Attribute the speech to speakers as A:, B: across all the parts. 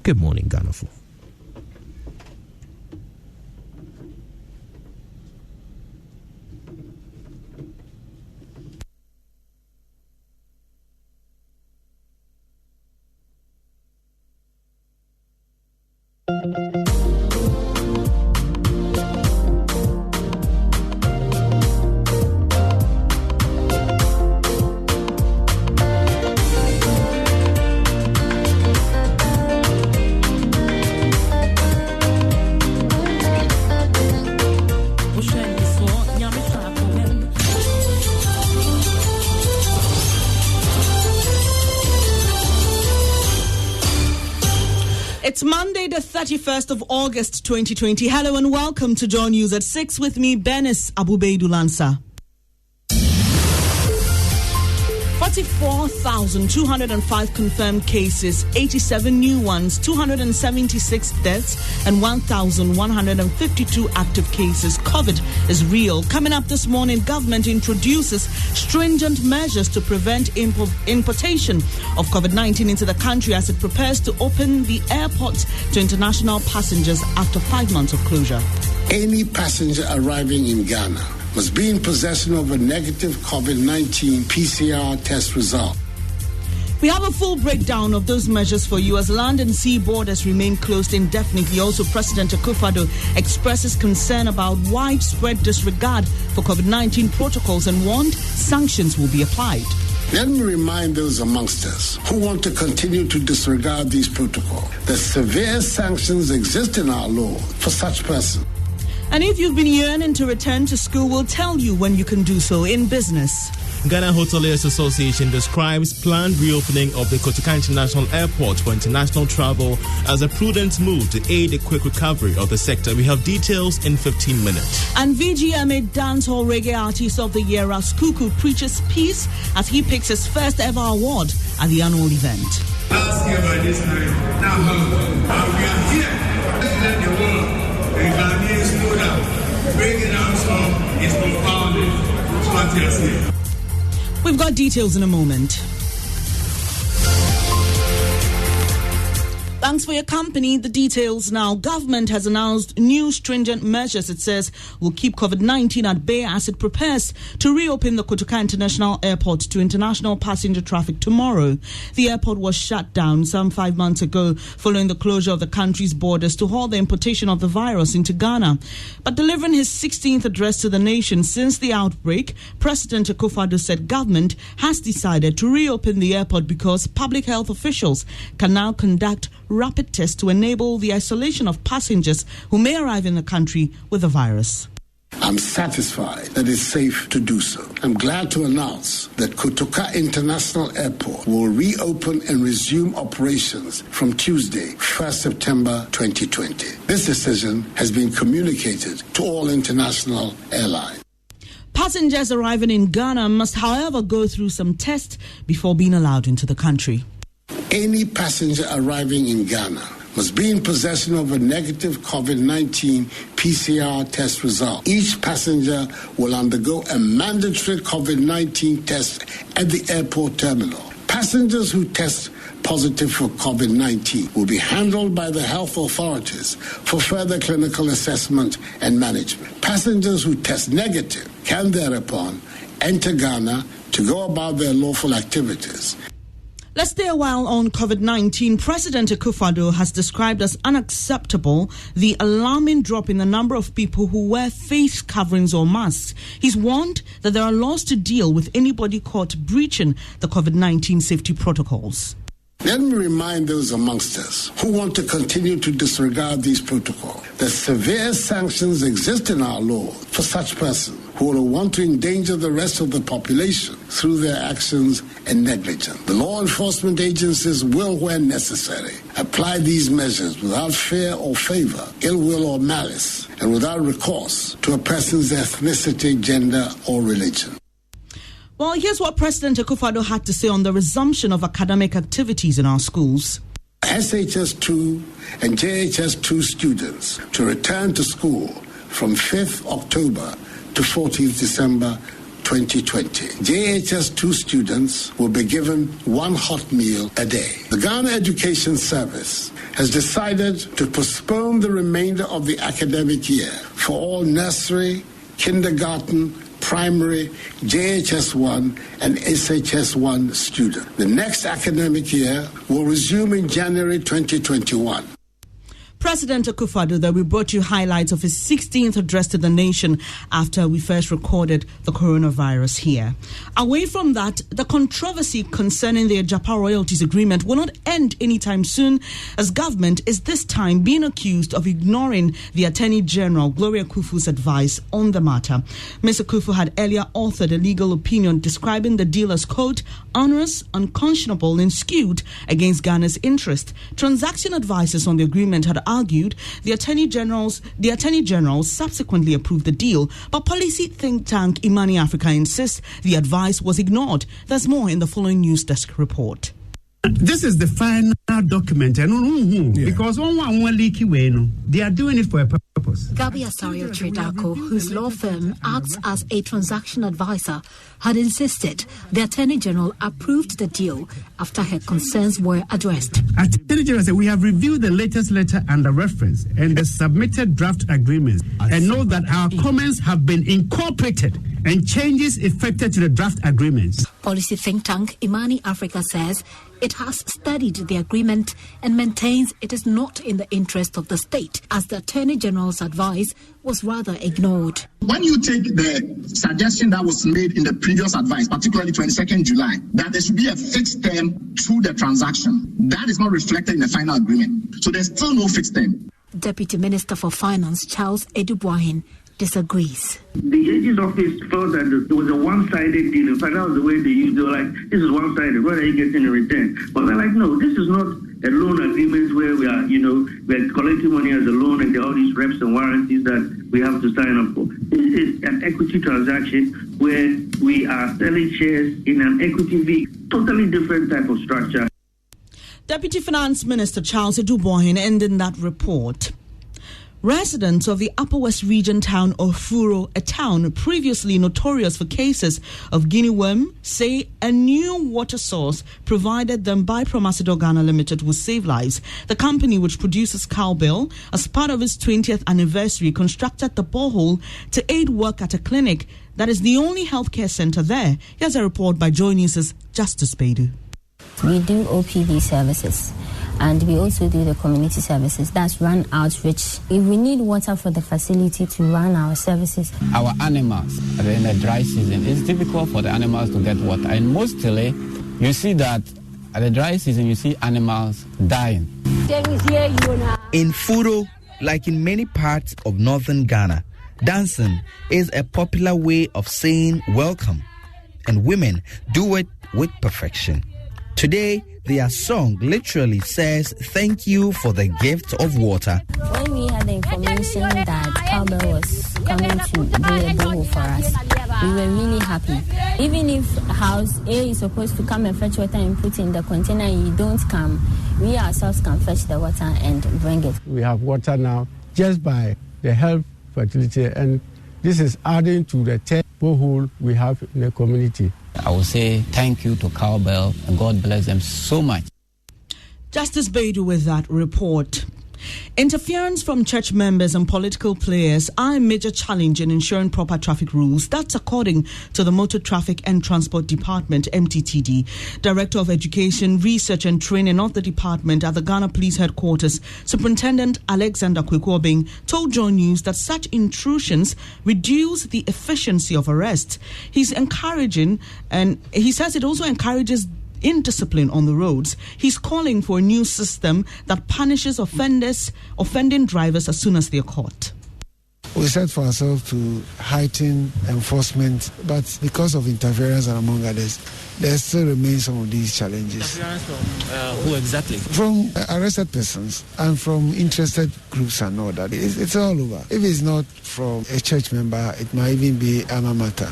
A: Good morning, Ghana.
B: It's Monday, the 31st of August, 2020. Hello and welcome to Joy News at 6 with me, Benis Abubeidulansa. 44,205 confirmed cases, 87 new ones, 276 deaths, and 1,152 active cases. COVID is real. Coming up this morning, government introduces stringent measures to prevent importation of COVID-19 into the country as it prepares to open the airport to international passengers after 5 months of closure.
C: Any passenger arriving in Ghana must be in possession of a negative COVID-19 PCR test result.
B: We have a full breakdown of those measures for you as land and sea borders remain closed indefinitely. Also, President Akufo-Addo expresses concern about widespread disregard for COVID-19 protocols and warned sanctions will be applied.
C: Let me remind those amongst us who want to continue to disregard these protocols that severe sanctions exist in our law for such persons.
B: And if you've been yearning to return to school, we'll tell you when you can do so in business.
A: Ghana Hoteliers Association describes planned reopening of the Kotoka International Airport for international travel as a prudent move to aid a quick recovery of the sector. We have details in 15 minutes.
B: And VGMA Dancehall Reggae Artist of the Year, Kuku, preaches peace as he picks his first ever award at the annual event.
D: Last year by this time, now we are here to let the world. The Ghanaians know that breaking our song is confounded. That's what you're saying.
B: We've got details in a moment. Thanks for your company. The details now. Government has announced new stringent measures, it says, will keep COVID-19 at bay as it prepares to reopen the Kotoka International Airport to international passenger traffic tomorrow. The airport was shut down some 5 months ago following the closure of the country's borders to halt the importation of the virus into Ghana. But delivering his 16th address to the nation since the outbreak, President Akufo-Addo said government has decided to reopen the airport because public health officials can now conduct rapid tests to enable the isolation of passengers who may arrive in the country with the virus.
C: I'm satisfied that it's safe to do so. I'm glad to announce that Kotoka International Airport will reopen and resume operations from Tuesday, 1st September 2020. This decision has been communicated to all international airlines.
B: Passengers arriving in Ghana must, however, go through some tests before being allowed into the country.
C: Any passenger arriving in Ghana must be in possession of a negative COVID-19 PCR test result. Each passenger will undergo a mandatory COVID-19 test at the airport terminal. Passengers who test positive for COVID-19 will be handled by the health authorities for further clinical assessment and management. Passengers who test negative can thereupon enter Ghana to go about their lawful activities.
B: Let's stay a while on COVID-19. President Akufo-Addo has described as unacceptable the alarming drop in the number of people who wear face coverings or masks. He's warned that there are laws to deal with anybody caught breaching the COVID-19 safety protocols.
C: Let me remind those amongst us who want to continue to disregard these protocols that severe sanctions exist in our law for such persons who will want to endanger the rest of the population through their actions and negligence. The law enforcement agencies will, when necessary, apply these measures without fear or favor, ill will or malice, and without recourse to a person's ethnicity, gender, or religion.
B: Well, here's what President Akufo-Addo had to say on the resumption of academic activities in our schools.
C: SHS2 and JHS2 students to return to school from 5th October to 14th December 2020. JHS2 students will be given one hot meal a day. The Ghana Education Service has decided to postpone the remainder of the academic year for all nursery, kindergarten, primary, JHS1 and SHS1 students. The next academic year will resume in January 2021.
B: President Akufo-Addo, that we brought you highlights of his 16th address to the nation after we first recorded the coronavirus here. Away from that, the controversy concerning the Japa royalties agreement will not end anytime soon, as government is this time being accused of ignoring the Attorney General, Gloria Kufu's advice on the matter. Ms. Akufo had earlier authored a legal opinion describing the deal as, quote, onerous, unconscionable and skewed against Ghana's interest. Transaction advisors on the agreement had argued the Attorney General subsequently approved the deal, but policy think tank Imani Africa insists the advice was ignored. There's more in the following news desk report.
E: This is the final document, because one leaky way, they are doing it for a purpose.
F: Gabi Asario Tredako, whose law firm acts as a transaction advisor, had insisted the Attorney General approved the deal after her concerns were addressed.
E: Attorney General said, we have reviewed the latest letter under reference and the submitted draft agreements and know that our comments have been incorporated and changes effected to the draft agreements.
F: Policy think tank Imani Africa says it has studied the agreement and maintains it is not in the interest of the state, as the Attorney General's advice was rather ignored.
G: When you take the suggestion that was made in the previous advice, particularly 22nd July, that there should be a fixed term to the transaction, that is not reflected in the final agreement. So there's still no fixed term.
F: Deputy Minister for Finance, Charles Edubuahin, disagrees.
H: The AG's office felt that it was a one-sided deal. In fact, that was the way they used it. They were like, this is one-sided. What are you getting in return? But they're like, no, this is not a loan agreement where we are, we're collecting money as a loan and there are all these reps and warranties that we have to sign up for. This is an equity transaction where we are selling shares in an equity vehicle, totally different type of structure.
B: Deputy Finance Minister Charles Edubuahin ending that report. Residents of the Upper West Region town of Furo, a town previously notorious for cases of guinea worm, say a new water source provided them by Promasidor Ghana Limited will save lives. The company, which produces cowbell, as part of its 20th anniversary, constructed the borehole to aid work at a clinic that is the only healthcare center there. Here's a report by Joy News' Justice Bedu.
I: We do OPD services. And we also do the community services. That's run outreach. If we need water for the facility to run our services.
J: Our animals, in the dry season, it's difficult for the animals to get water. And mostly, you see that at the dry season, you see animals dying.
K: In Furo, like in many parts of northern Ghana, dancing is a popular way of saying welcome. And women do it with perfection. Today, their song literally says thank you for the gift of water.
I: When we had the information that cowbell was coming to do a borehole for us, we were really happy. Even if house A is supposed to come and fetch water and put in the container, you don't come, we ourselves can fetch the water and bring it.
E: We have water now just by the health fertility, and this is adding to the 10 borehole we have in the community.
J: I will say thank you to Cowbell and God bless them so much.
B: Justice Bedu with that report. Interference from church members and political players are a major challenge in ensuring proper traffic rules. That's according to the Motor Traffic and Transport Department, MTTD. Director of Education, Research and Training of the department at the Ghana Police Headquarters, Superintendent Alexander Kwekwobing, told Joy News that such intrusions reduce the efficiency of arrests. He's encouraging, and he says it also encourages indiscipline on the roads. He's calling for a new system that punishes offending drivers as soon as they're caught.
L: We set for ourselves to heighten enforcement, but because of interference and among others, there still remains some of these challenges.
A: Interference from who exactly?
L: From arrested persons and from interested groups and all that. It's all over. If it's not from a church member, it might even be alma mater.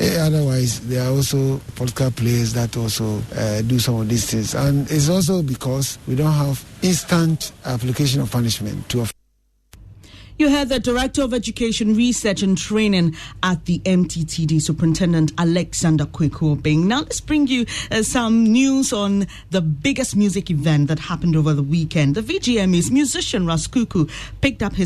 L: Otherwise, there are also political players that also do some of these things. And it's also because we don't have instant application of punishment to
B: You heard the Director of Education, Research and Training at the MTTD, Superintendent Alexander Kwekubing. Now let's bring you some news on the biggest music event that happened over the weekend. The VGMA's musician Ras Kuku picked up his